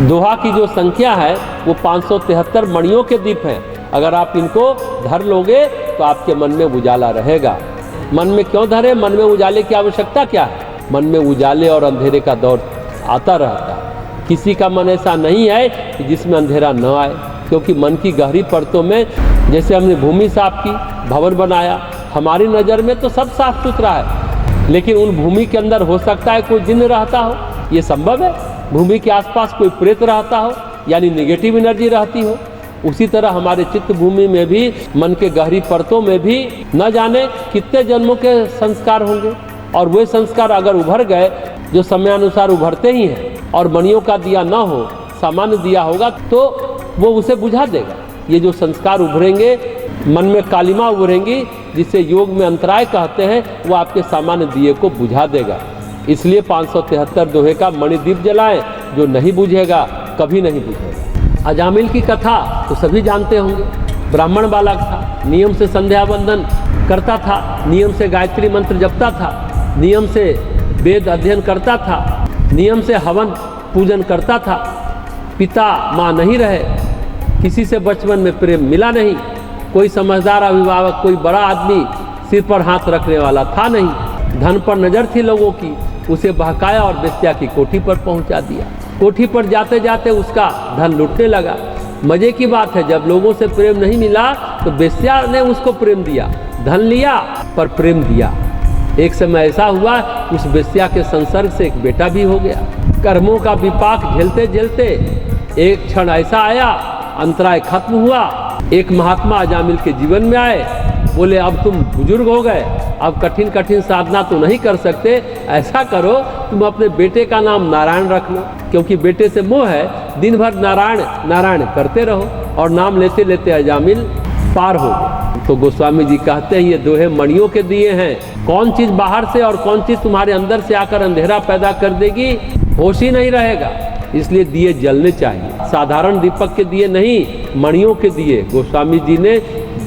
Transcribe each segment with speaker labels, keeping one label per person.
Speaker 1: दोहा की जो संख्या है वो 573 मणियों के दीप हैं। अगर आप इनको धर लोगे तो आपके मन में उजाला रहेगा। मन में क्यों धरे? मन में उजाले की आवश्यकता क्या है? मन में उजाले और अंधेरे का दौर आता रहता है। किसी का मन ऐसा नहीं है कि जिसमें अंधेरा न आए, क्योंकि मन की गहरी परतों में, जैसे हमने भूमि साफ की, भवन बनाया, हमारी नज़र में तो सब साफ सुथरा है, लेकिन उन भूमि के अंदर हो सकता है कोई जिन्न रहता हो, ये संभव है। भूमि के आसपास कोई प्रेत रहता हो, यानी नेगेटिव एनर्जी रहती हो। उसी तरह हमारे चित्त भूमि में भी, मन के गहरी परतों में भी न जाने कितने जन्मों के संस्कार होंगे, और वे संस्कार अगर उभर गए, जो समयानुसार उभरते ही हैं, और मणियों का दिया न हो, सामान्य दिया होगा, तो वो उसे बुझा देगा। ये जो संस्कार उभरेंगे, मन में कालिमा उभरेंगी, जिसे योग में अंतराय कहते हैं, वो आपके सामान्य दिए को बुझा देगा। इसलिए 573 दोहे का मणिदीप जलाएं। जो नहीं बुझेगा कभी नहीं बुझेगा। अजामिल की कथा तो सभी जानते होंगे। ब्राह्मण बालक था, नियम से संध्या वंदन करता था, नियम से गायत्री मंत्र जपता था, नियम से वेद अध्ययन करता था, नियम से हवन पूजन करता था। पिता माँ नहीं रहे, किसी से बचपन में प्रेम मिला नहीं, कोई समझदार अभिभावक, कोई बड़ा आदमी सिर पर हाथ रखने वाला था नहीं। धन पर नज़र थी लोगों की, उसे बहकाया और बेस्या की कोठी पर पहुंचा दिया। कोठी पर जाते जाते उसका धन लुटने लगा। मजे की बात है, जब लोगों से प्रेम नहीं मिला तो बेस्या ने उसको प्रेम दिया। धन लिया पर प्रेम दिया। एक समय ऐसा हुआ, उस बेस्या के संसर्ग से एक बेटा भी हो गया। कर्मों का विपाक झेलते झेलते एक क्षण ऐसा आया, अंतराय खत्म हुआ। एक महात्मा अजामिल के जीवन में आए, बोले अब तुम बुजुर्ग हो गए, अब कठिन कठिन साधना तो नहीं कर सकते, ऐसा करो तुम अपने बेटे का नाम नारायण रख लो, क्योंकि बेटे से मोह है। दिन भर नारायण नारायण करते रहो, और नाम लेते लेते अजामिल पार हो गए। तो गोस्वामी जी कहते हैं ये दोहे मणियों के दिए हैं। कौन चीज़ बाहर से और कौन चीज़ तुम्हारे अंदर से आकर अंधेरा पैदा कर देगी, होश ही नहीं रहेगा। इसलिए दिए जलने चाहिए, साधारण दीपक के दिए नहीं, मणियों के दिए। गोस्वामी जी ने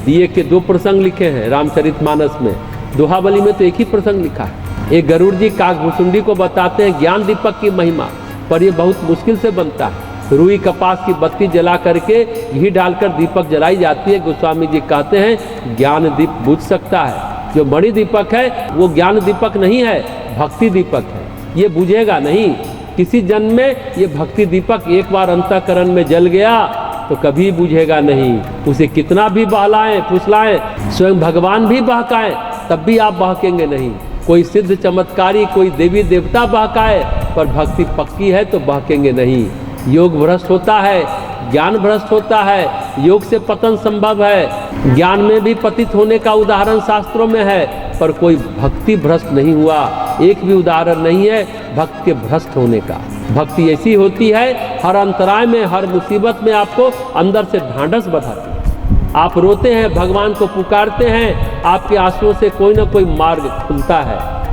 Speaker 1: दिए के 2 प्रसंग लिखे हैं रामचरितमानस में। दोहावली में तो एक ही प्रसंग लिखा है। एक गरुड़ जी काकभुसुंडी को बताते हैं ज्ञान दीपक की महिमा, पर ये बहुत मुश्किल से बनता है। रुई कपास की बत्ती जला करके घी डालकर दीपक जलाई जाती है। गोस्वामी जी कहते हैं ज्ञान दीप बुझ सकता है। जो मणि दीपक है वो ज्ञान दीपक नहीं है, भक्ति दीपक है। ये बुझेगा नहीं। किसी जन्म में ये भक्ति दीपक एक बार अंतःकरण में जल गया तो कभी बुझेगा नहीं। उसे कितना भी बहलाएं फुसलाएं, स्वयं भगवान भी बहकाएं, तब भी आप बहकेंगे नहीं। कोई सिद्ध चमत्कारी, कोई देवी देवता बहकाए, पर भक्ति पक्की है तो बहकेंगे नहीं। योग भ्रष्ट होता है, ज्ञान भ्रष्ट होता है, योग से पतन संभव है। ज्ञान में भी पतित होने का उदाहरण शास्त्रों में है, पर कोई भक्ति भ्रष्ट नहीं हुआ। एक भी उदाहरण नहीं है भक्त के भ्रष्ट होने का। भक्ति ऐसी होती है, हर अंतराय में, हर मुसीबत में आपको अंदर से ढांढस बढ़ाती है। आप रोते हैं, भगवान को पुकारते हैं, आपके आंसुओं से कोई ना कोई मार्ग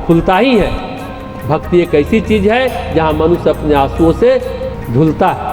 Speaker 1: खुलता ही है। भक्ति एक ऐसी चीज है जहाँ मनुष्य अपने आंसुओं से धुलता है।